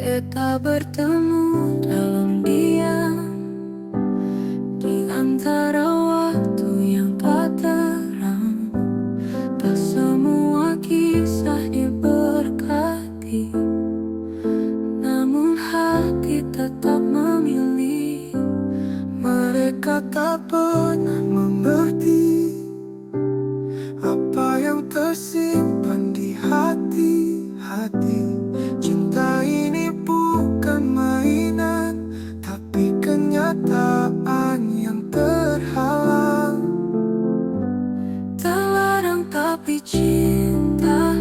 Kita bertemu dalam diam di antara waktu yang tak terang. Tak semua kisah diberkati, namun hati tetap memilih. Mereka tak pernah mengerti apa yang tersimpan di hati-hati. Cinta ini bukan mainan, tapi kenyataan yang terhalang. Terlarang tapi cinta,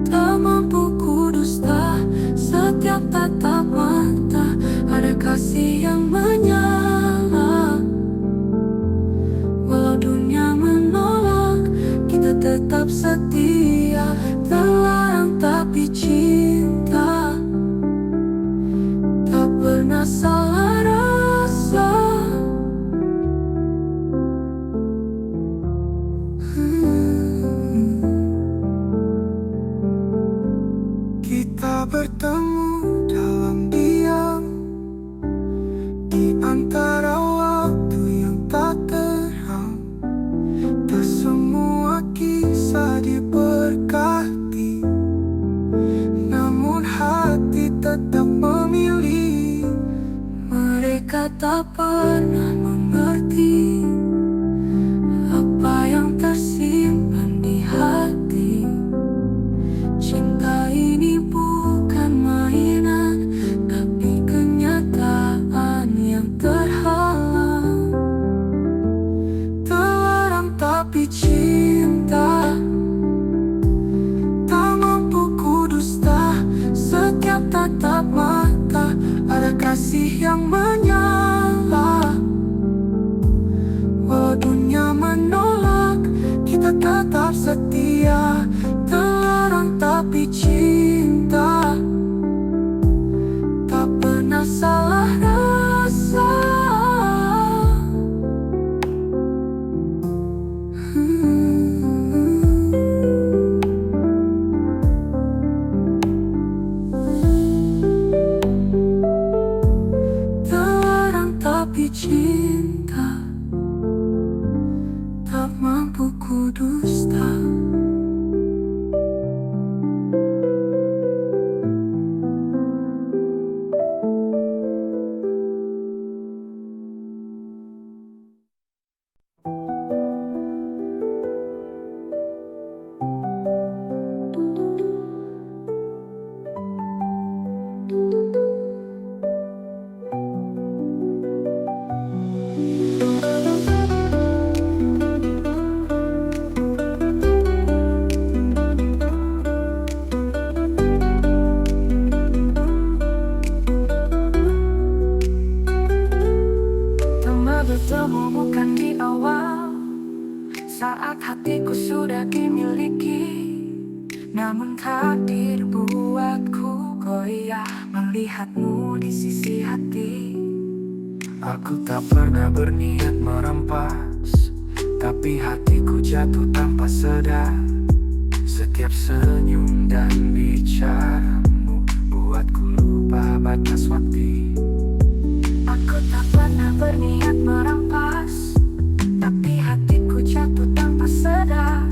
tak mampu kudusta. Setiap tatap mata ada kasih yang menyala. Walau dunia menolak, kita tetap setia. Terlarang tapi cinta, tak pernah salah rasa. Kita bertemu dalam diam di antara waktu yang tak terang. Tak semua kisah diberkati, namun hati tetap memilih. Mereka tak pernah mengerti apa yang tersimpan di hati. Cinta ini bukan mainan, tapi kenyataan yang terhalang. Terlarang tapi cinta, tak mampu kudusta. Setiap tatap mata ada kasih yang menyala. Walau dunia menolak, kita tetap setia. Terlarang tapi cinta, tak pernah salah rasa. Terlarang tapi cinta, tak mampu kudusta. Bertemu bukan di awal, saat hatiku sudah dimiliki. Namun takdir buatku goyah melihatmu di sisi hati. Aku tak pernah berniat merampas, tapi hatiku jatuh tanpa sadar. Setiap senyum dan bicaramu buatku lupa batas waktu. Aku tak pernah berniat merampas, tapi hatiku jatuh tanpa sadar.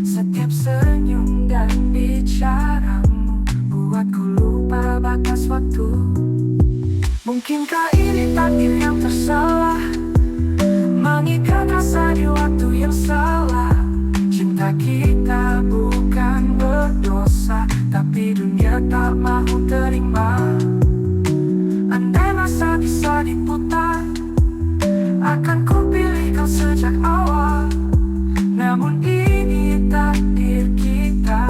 Setiap senyum dan bicaramu buatku lupa batas waktu. Mungkinkah ini takdir yang tersalah, mengikat rasa di waktu yang salah. Cinta kita bukan berdosa, tapi dunia tak mau terima. Andai masa bisa diputar, akan ku pilih kau sejak awal. Namun ini takdir kita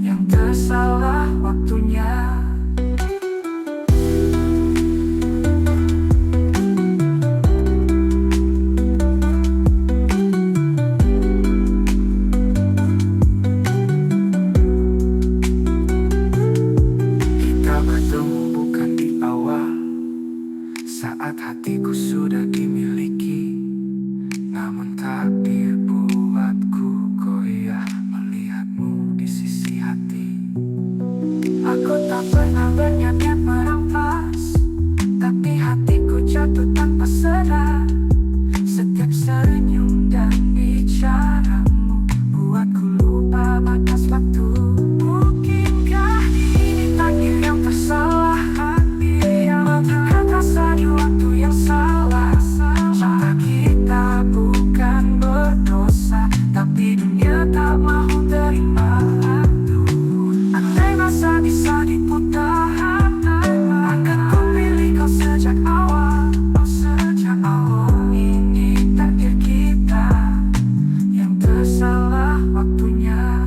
yang tersalah waktunya. Aku tak pernah berniat merampas, tapi hatiku jatuh tanpa sadar. Setiap senyum dan bicaramu buatku lupa batas waktu. Mungkinkah ini takdir yang tersalah hati yang terkasa di waktu yang salah. Cinta kita bukan berdosa, tapi dunia tak mau terima. Andai masa bisa diputar, akan ku pilih kau sejak awal. Sejak awal. Ini takdir kita yang tersalah waktunya.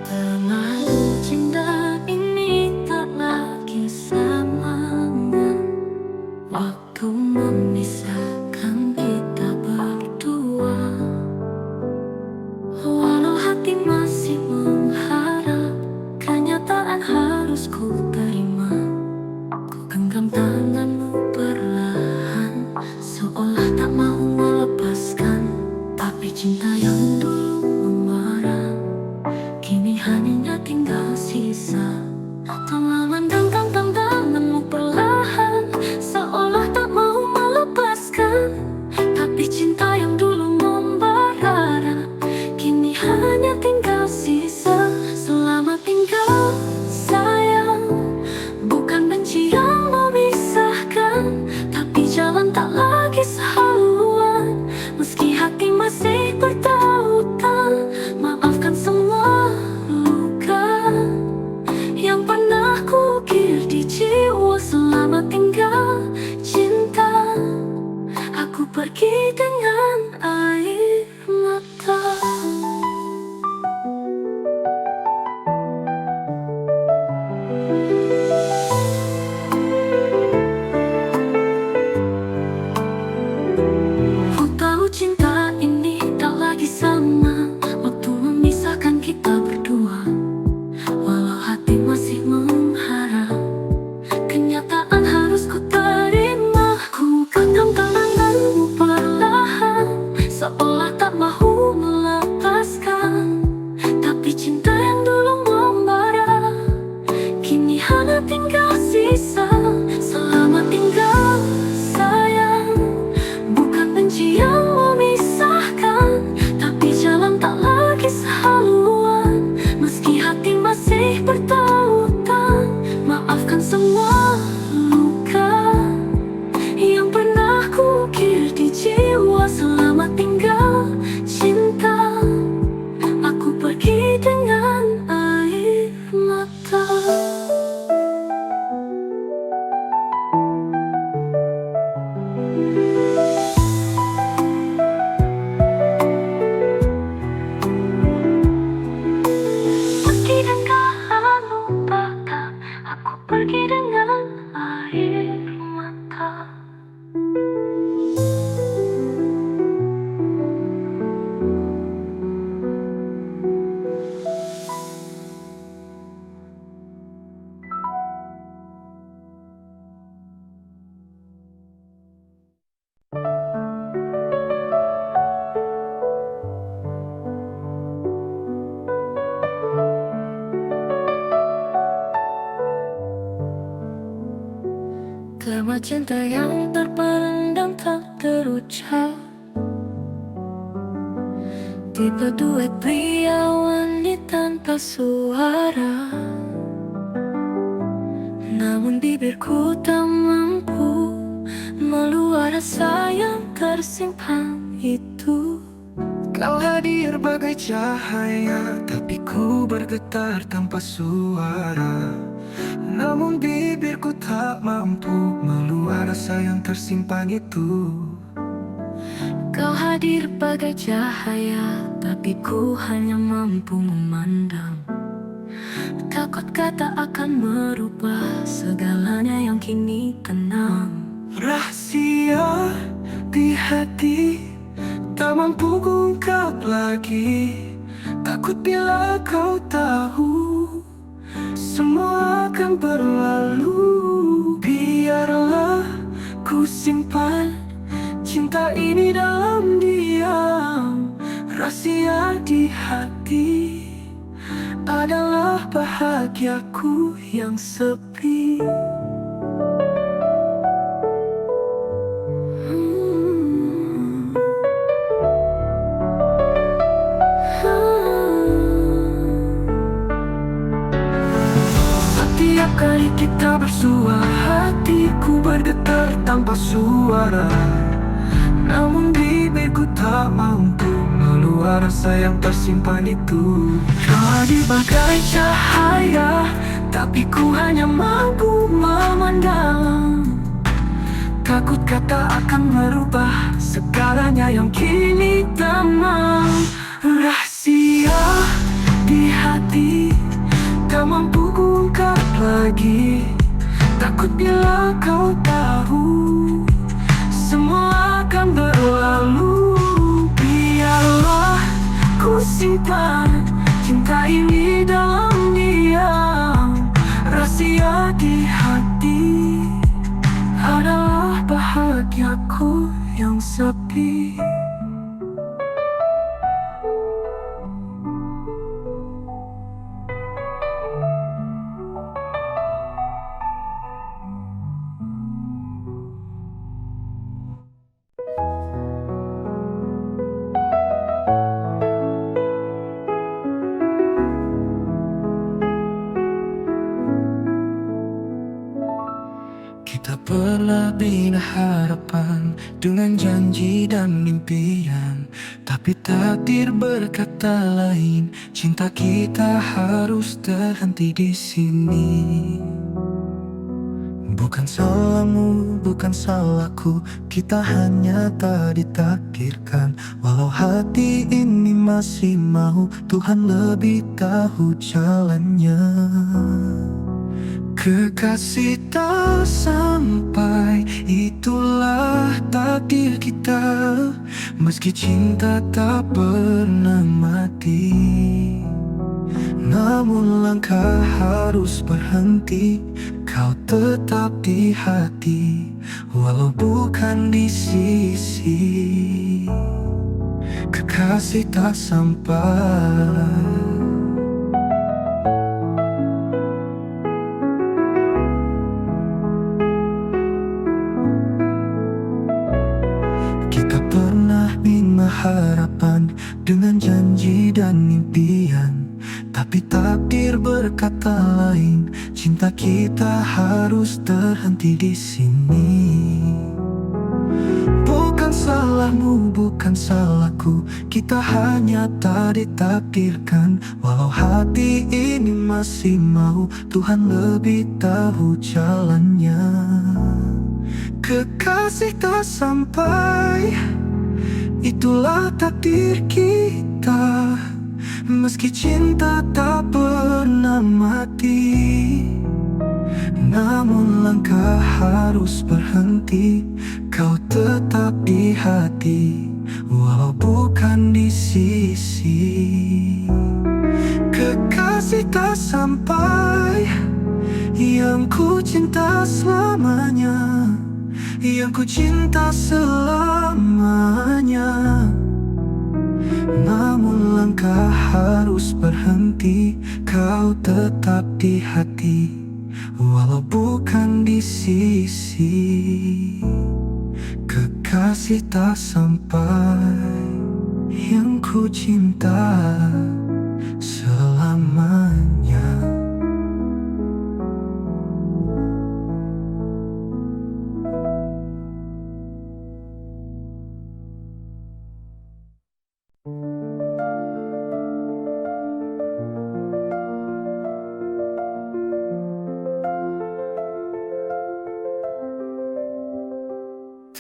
Terlalu cinta ini tak lagi semangat. Waktu memisahkan kita berdua. Walau hati masih mengharap, kenyataan harus ku terima. Ku genggam tanganmu perlahan, seolah tak mau melepaskan. Tapi cinta yang dulu membara, kini hanya tinggal sisa. Telah mendangkang tanganmu perlahan, seolah tak mau melepaskan. Tapi cinta yang dulu membara, kini hanya tinggal sisa. Selamat tinggal sayang, bukan benci yang memisahkan, tapi jalan tak lagi sehaluan. Meski hati masih bertautan, maafkan semua luka yang pernah kukir di jiwa. Selamat tinggal cinta, aku pergi dengan air mata. Ku tahu cinta ini tak lagi sama, waktu memisahkan kita berdua. Walau hati masih mengharap, kenyataan harus ku terima. Ku genggam tanganmu perlahan, seolah tak mahu melepaskan. Tapi cinta yang dulu membara, kini hanya tinggal sisa. Selamat tinggal sayang, bukan benci yang memisahkan, tapi jalan tak lagi sehaluan. Meski hati masih bertautan, maafkan semua luka yang pernah kukir di jiwa. Selamat tinggal cinta, aku pergi dengan air mata. Pergi dengan lupakan, aku pergi dengan air mata. Kemah cinta yang terpendam tak terucap, tipe duet pria wanita tanpa suara. Namun bibirku tak mampu meluap rasa yang tersimpan itu. Kau hadir bagai cahaya, tapi ku bergetar tanpa suara. Namun bibirku tak mampu meluap rasa yang tersimpan itu. Kau hadir bagai cahaya, tapi ku hanya mampu memandang. Tak Takut kata akan merubah segalanya yang kini tenang. Rahasia di hati tak mampu kuungkap lagi. Takut bila kau tahu semua akan berlalu. Biarlah ku simpan cinta ini dalam diam. Rahasia di hati adalah bahagiaku yang sepi. Setiap kali kita bersua, hatiku bergetar tanpa suara. Namun bibirku tak mampu meluap rasa yang tersimpan itu. Kau hadir bagai cahaya, tapi ku hanya mampu memandang. Takut kata akan merubah segalanya yang kini tenang. Rahasia di hati tak mampu kuungkap lagi. Takut bila kau tahu semua akan berlalu. Biarlah ku simpan cinta ini dalam diam. Rahasia di hati adalah bahagiaku yang sepi. Kita pernah bina harapan dengan janji dan impian, tapi takdir berkata lain. Cinta kita harus terhenti di sini. Bukan salahmu, bukan salahku, kita hanya tak ditakdirkan. Walau hati ini masih mau, Tuhan lebih tahu jalannya. Kekasih tak sampai, itulah takdir kita. Meski cinta tak pernah mati, namun langkah harus berhenti. Kau tetap di hati, walau bukan di sisi. Kekasih tak sampai. Kita pernah bina harapan dengan janji dan impian, tapi takdir berkata lain. Cinta kita harus terhenti di sini. Bukan salahmu, bukan salahku, kita hanya tak ditakdirkan. Walau hati ini masih mau, Tuhan lebih tahu jalannya. Kekasih tak sampai, itulah takdir kita. Meski cinta tak pernah mati, namun langkah harus berhenti. Kau tetap di hati, walau bukan di sisi. Kekasih tak sampai, yang ku cinta selamanya, yang ku cinta selamanya. Namun langkah harus berhenti. Kau tetap di hati, walau bukan di sisi. Kekasih tak sampai, yang ku cinta selamanya.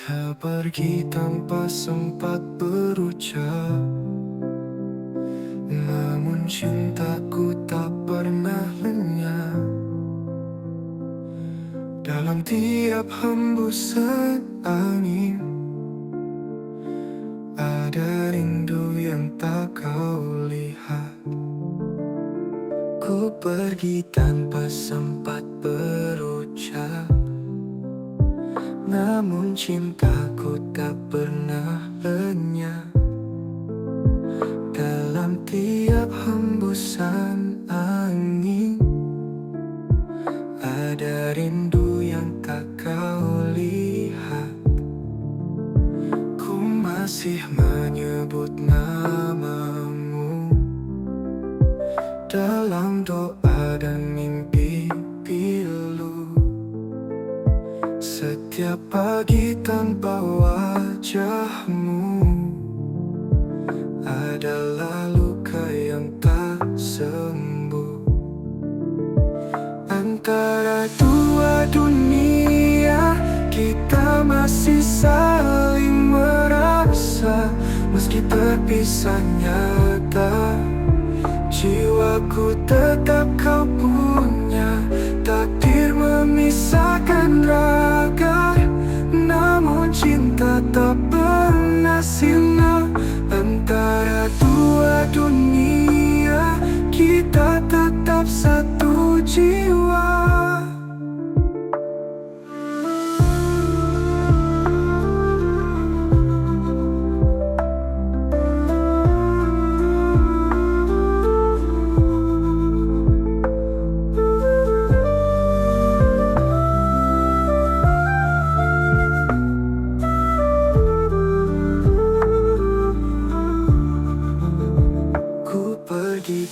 Tak pergi tanpa sempat berucap, namun cintaku tak pernah lenyap. tiap hembusan angin, ada rindu yang tak kau lihat. Ku pergi tanpa sempat berucap, namun cintaku tak pernah lenyap. Dalam tiap hembusan angin, ada rindu yang tak kau lihat. Ku masih menyebut namamu dalam doa dan mimpi pilu. Setiap pagi tanpa wajahmu adalah luka yang tak sembuh. Antara dua dunia, kita masih saling merasa. Meski terpisah nyata, jiwaku tetap kau punya. Takdir memisahkan raga, namun cinta tak pernah sirna. Antara dua dunia, kita tetap satu jiwa.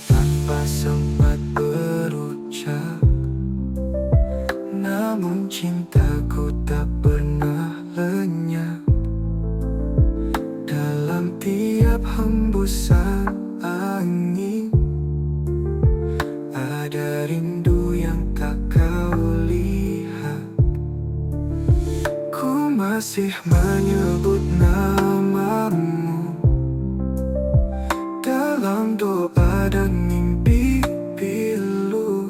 Tanpa sempat berucap, namun cintaku tak pernah lenyap. Dalam tiap hembusan angin, ada rindu yang tak kau lihat. Ku masih menyebut namamu dalam doa dan mimpi pilu.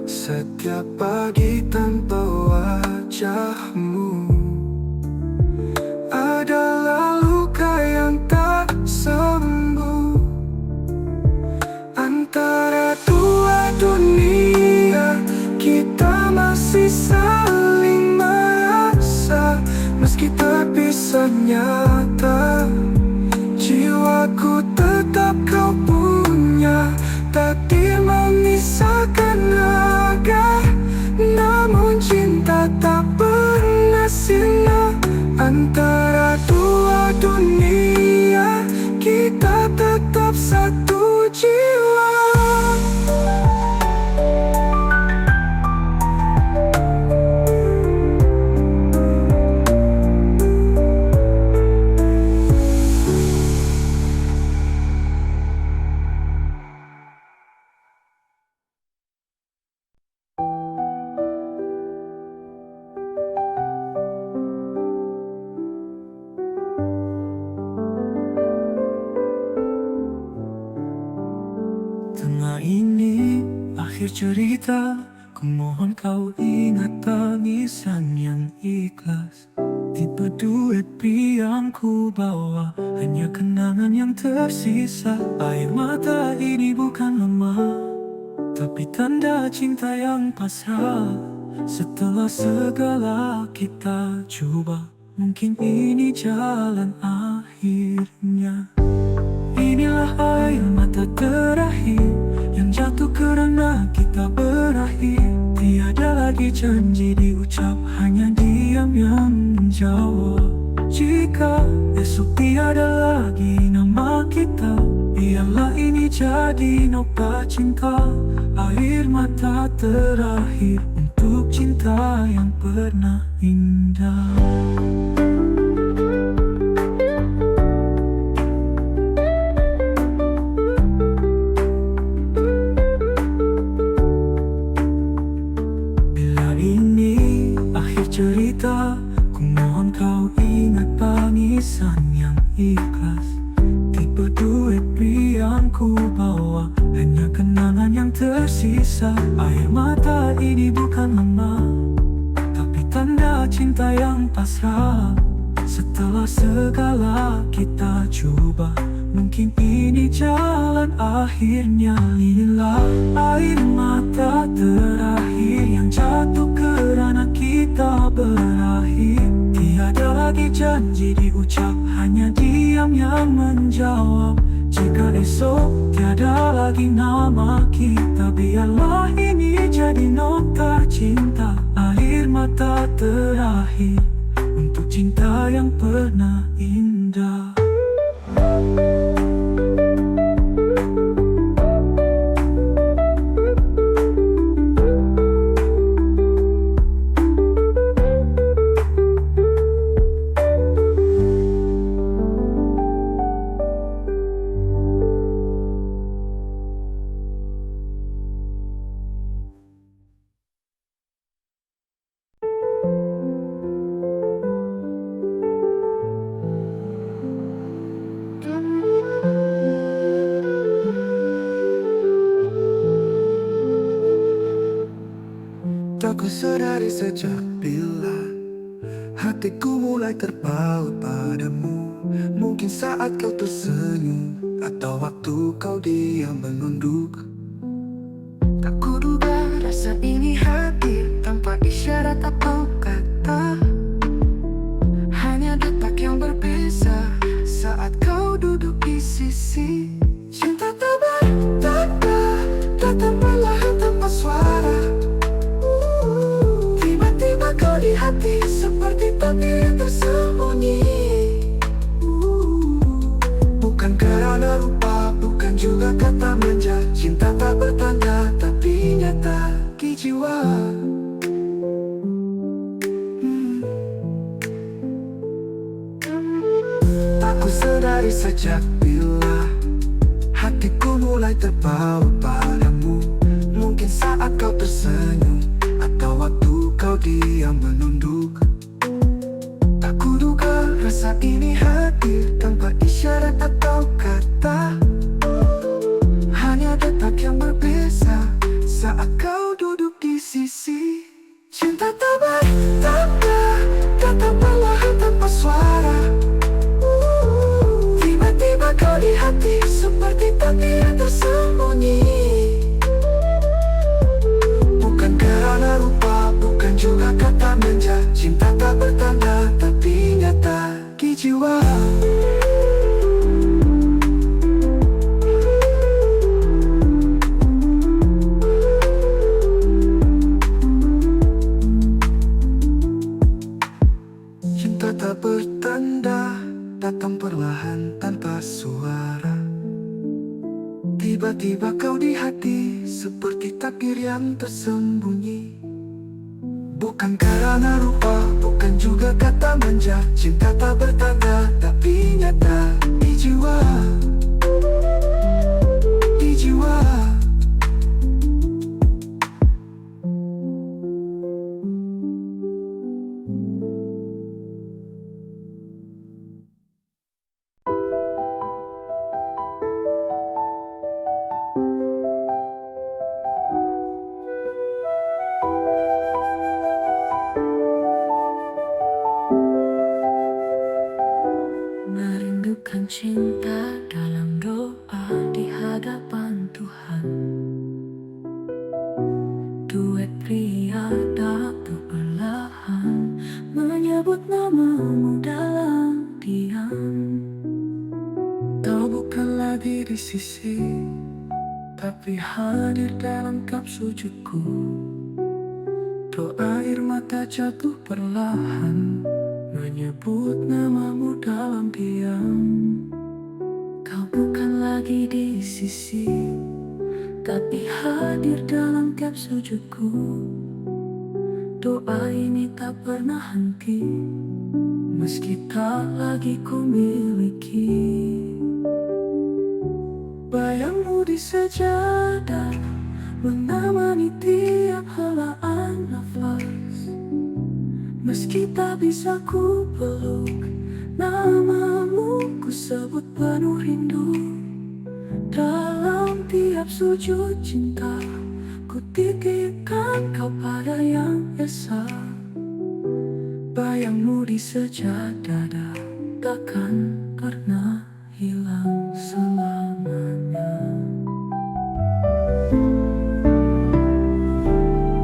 Setiap pagi tanpa wajahmu adalah luka yang tak sembuh. Antara dua dunia, kita masih saling merasa. Meski terpisah nyata, jiwaku tetap kau punya. Takdir memisahkan raga, namun cinta tak pernah sirna. Antara dua dunia, kita tetap satu jiwa. Tengah ini akhir cerita, ku mohon kau ingat tangisan yang ikhlas. Tipe duit yang ku bawa, hanya kenangan yang tersisa. Air mata ini bukan lemah, tapi tanda cinta yang pasrah. Setelah segala kita coba, mungkin ini jalan akhirnya. Inilah air mata terakhir yang jatuh karena kita berakhir. Tiada lagi janji diucap, hanya diam yang menjawab. Jika esok tiada lagi nama kita, biarlah ini jadi noktah cinta. Air mata terakhir untuk cinta yang pernah indah. Cerita, ku mohon kau ingat tangisan yang ikhlas. Tipe duit yang ku bawa, hanya kenangan yang tersisa. Air mata ini bukan lama, ada cinta yang pasrah. Setelah segala kita coba, mungkin ini jalan akhirnya. Inilah air mata terakhir yang jatuh kerana kita berakhir. Tiada lagi janji diucap, hanya diam yang menjawab. Jika esok tiada lagi nama kita, biarlah ini jadi nota cinta. Air mata terakhir untuk cinta yang pernah indah. Tak kusadari sejak bila hatiku mulai terpaut padamu. Mungkin saat kau tersenyum, atau waktu kau diam menunduk. Tak kuduga rasa ini hadir tanpa isyarat atau kata. Hanya detak yang berbeza saat kau duduk di sisi. Cinta tak bertanda, datang perlahan tanpa suara. Tiba-tiba kau di hati seperti takdir yang tersembunyi. Bukan karena rupa, bukan juga kata manja. Cinta tak bertanda, tapi nyata di jiwa. Tak kusadari sejak bila hatiku mulai terpaut padamu. Mungkin saat kau tersenyum, atau waktu kau diam menunduk. Tak kuduga rasa ini hadir tanpa isyarat atau kata. Hanya detak yang berbeza saat kau duduk di sisi. Cinta tak bertanda, datang perlahan tanpa suara. Tiba-tiba kau di hati seperti takdir yang tersembunyi. Bukan karena rupa, bukan juga kata manja. Cinta tak bertanda, tapi nyata di jiwa. Cinta tak bertanda, datang perlahan tanpa suara. Tiba-tiba kau di hati seperti takdir yang tersembunyi. Bukan karena rupa, bukan juga kata manja. Cinta tak bertanda, tapi nyata di jiwa. Di jiwa. Merindukan cinta dalam doa di hadapan Tuhan. Duet pria tak perlahan menyebut namamu dalam diam. Kau bukan lagi di sisi, tapi hadir dalam kap sujudku. Doa air mata jatuh perlahan menyebut namamu dalam diam. Kau bukan lagi di sisi, tapi hadir dalam kap sujudku. Doa ini tak pernah henti, meski tak lagi ku miliki. Bayangmu di sejadah menemani tiap helaan nafas. Meski tak bisa ku peluk, namamu ku sebut penuh rindu. Dalam tiap sujud cinta, ku titipkan kau pada yang esa. Bayangmu di sejadah takkan pernah hilang selamanya.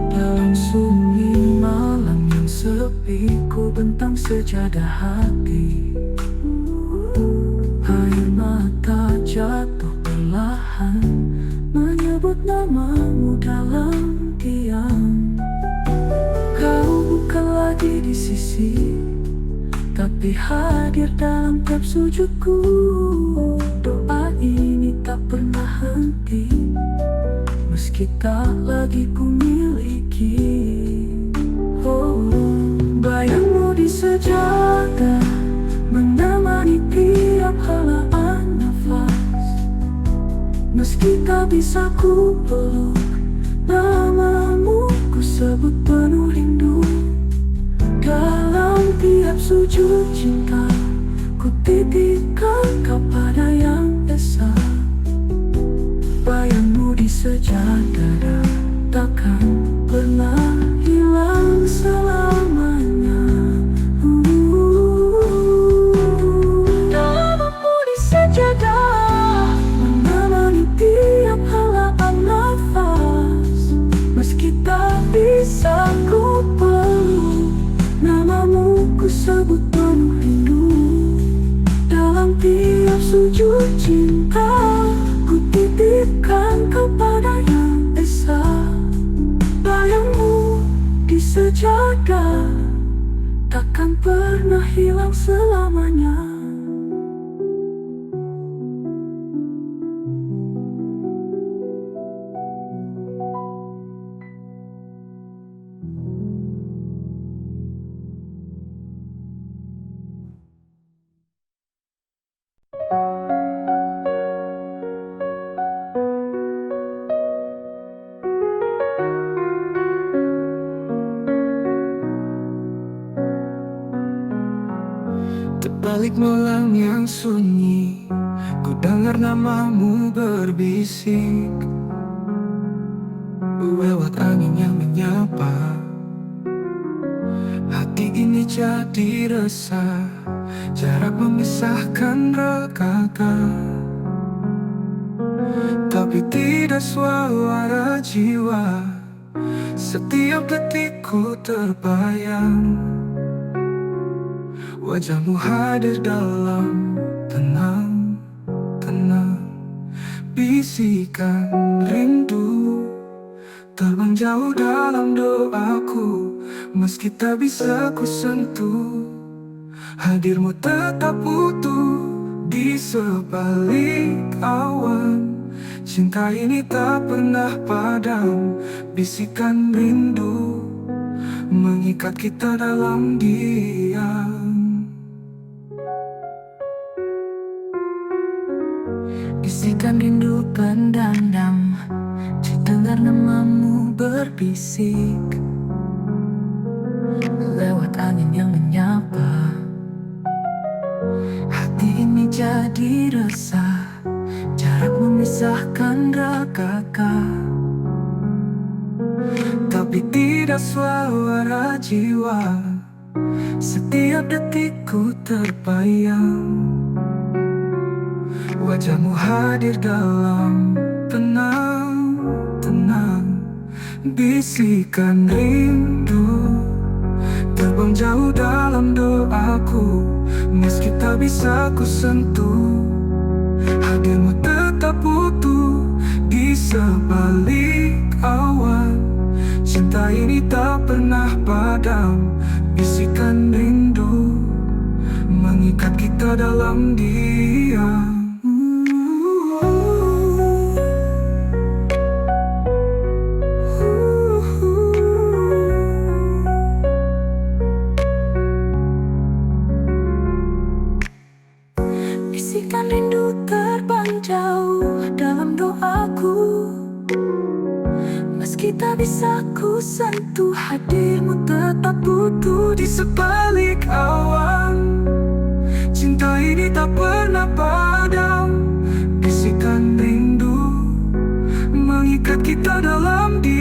Dalam sunyi malam yang sepi, ku bentang sejadah hati. Air mata jatuh perlahan, menyebut namamu dalam diam. Kau bukan lagi di sisi, tapi hadir dalam tiap sujudku. Doa ini tak pernah henti, meski tak lagi ku miliki. Oh, bayangmu di sejadah menemani tiap helaan nafas. Meski tak bisa ku peluk, namamu ku sebut penuh rindu. Dalam tiap sujud cinta, ku titipkan kau pada yang esa. Bayangmu di sejadah takkan pernah hilang selamanya. Dalammu di sejadah menemani tiap helaan nafas. Meski tak bisa ku peluk, namamu ku sebut penuh rindu. Dalam tiap sujud cinta, ku titipkan kau pada yang esa. Bayangmu di sejadah takkan pernah hilang selamanya. Terbalik malam yang sunyi, ku dengar namamu berbisik. Lewat angin yang menyapa, hati ini jadi resah. Jarak memisahkan rekakan, tapi tidak suara jiwa. Setiap detikku terbayang, wajahmu hadir dalam tenang, bisikan rindu terbang jauh dalam doaku. Meski tak bisa ku sentuh, hadirmu tetap utuh di sebalik awan. Cinta ini tak pernah padam, bisikan rindu mengikat kita dalam diam. Bisikan rindu pendandam, terdengar namamu berbisik. Lewat angin yang menyapa, hati ini jadi resah. Jarak memisahkan raka, tapi tidak suara jiwa. Setiap detikku terbayang, wajahmu hadir dalam tenang, bisikan rindu terbang jauh dalam doaku. Meski tak bisa ku sentuh, hadirmu tetap utuh di sebalik awan. Cinta ini tak pernah padam, bisikan rindu mengikat kita dalam diam. Bisikan rindu terbang jauh dalam doaku. Meski tak bisa ku sentuh, hadirmu tetap utuh di sebalik awan. Cinta ini tak pernah padam, bisikan rindu mengikat kita dalam diri.